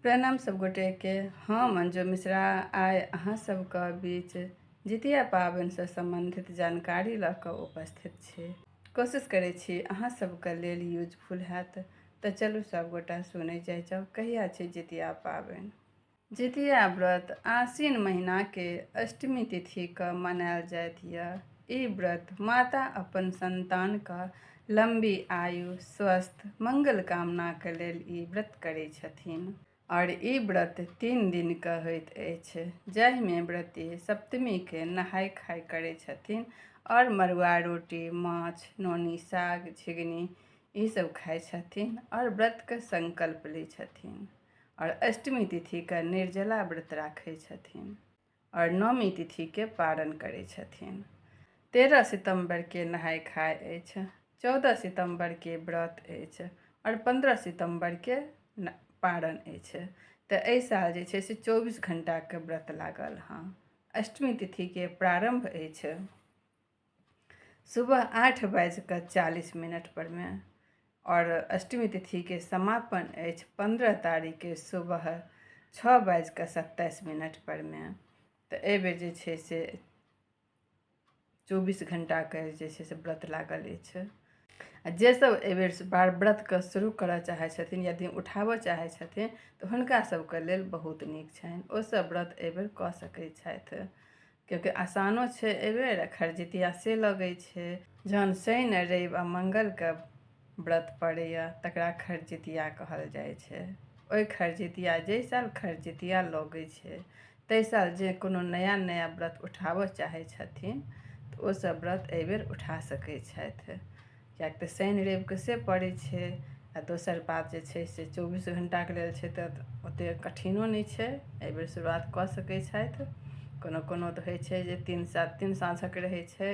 प्रणाम सब गोटे के। हम मंजू मिश्रा आइ अहाँ सबके बीच जितिया पाबनि से संबंधित जानकारी लऽ कऽ उपस्थित छी। कोशिश करै छी अहाँ सबके लेल यूजफुल हैत। तऽ चलू सब गोटा सुनै जाइ जाउ कहिया छै जितिया पाबनि। जितिया व्रत आश्विन महीना के अष्टमी तिथि के मनायल जाइत यऽ। ई व्रत माता अपन संतान का लंबी आयु स्वस्थ मंगल कामना के लेल ई व्रत करै छथिन। और ई व्रत 3 दिन के होइत अछि, जाहिमे व्रती सप्तमी के नहाय खाय करै छथिन और मड़ुआ रोटी, माछ, नोनी, साग, झिंगनी ई सब खाइ छथिन और व्रत के संकल्प लै छथिन। और अष्टमी तिथि के निर्जला व्रत राखै छथिन और नवमी तिथि के पारण करै छथिन। 13 सितंबर के नहाय खाय अछि, 14 सितंबर के व्रत अछि और 15 सितंबर के पारण अछि। तऽ एहि साल जे छै से 24 घंटा के व्रत लागल हँ। अष्टमी तिथि के प्रारंभ अछि सुबह 8:40 पर में और अष्टमी तिथि के समापन अछि 15 तारीख के सुबह 6:27 पर में। तऽ एहि बेर जे छै से 24 घंटा के जे छै से व्रत लागल अछि। जे सब एहि बेर व्रत के शुरू करऽ चाहै छथिन, यदि उठाबऽ चाहै छथिन तऽ हुनका सबके लेल बहुत नीक छनि। ओ सब व्रत एहि बेर कऽ सकै छथि, क्योंकि आसानो छै एहि बेर। खरजितिया से लगै छै, जहन शनि, रवि आ मंगल के व्रत पड़ैया तकरा खरजितिया कहल जाइ छै। ओहि खरजितिया जाहि साल खरजितिया लगै छै ताहि साल जे कोनो नया नया व्रत उठाबऽ चाहै छथिन तऽ ओ सब व्रत एहि बेर उठा सकै छथि, किएक तऽ शनि रविके से पड़ै छै। आ दोसर बात जे छै से 24 घंटा के लेल छै तऽ ओतेक कठिनो नहि छै, एहि बेर शुरुआत कऽ सकै छथि। कोनो तऽ होइ छै जे 3 साँझक रहै छै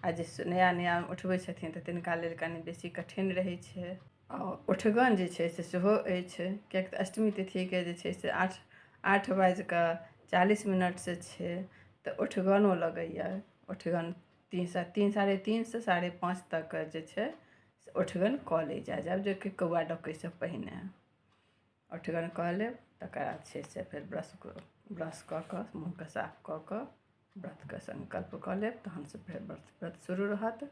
आ जे नया नया उठबै छथिन तऽ तिनका लेल कनि बेसी कठिन रहै छै। आओर उठगन जे छै से सेहो अछि, किएक तऽ अष्टमी तिथिके जे छै से 8:40 से छै तऽ उठगनो लगैया। उठगन 3 साढ़े 3 से 5:30 तक जे छै से उठगन कऽ लै जाइ जाब जे कि कौआ डकैसँ पहिने उठगन कऽ लेब। तकर बाद छै से फेर ब्रश कऽ कऽ मुँहके साफ कऽ कऽ व्रतके संकल्प कऽ लेब, तहनसँ फेर व्रत शुरू रहत।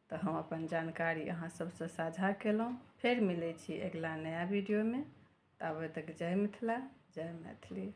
तऽ हम अपन जानकारी अहाँ सबसँ साझा केलहुँ। फेर मिलै छी अगिला नया वीडियोमे। ताबत तक जय मिथिला, जय मैथिली।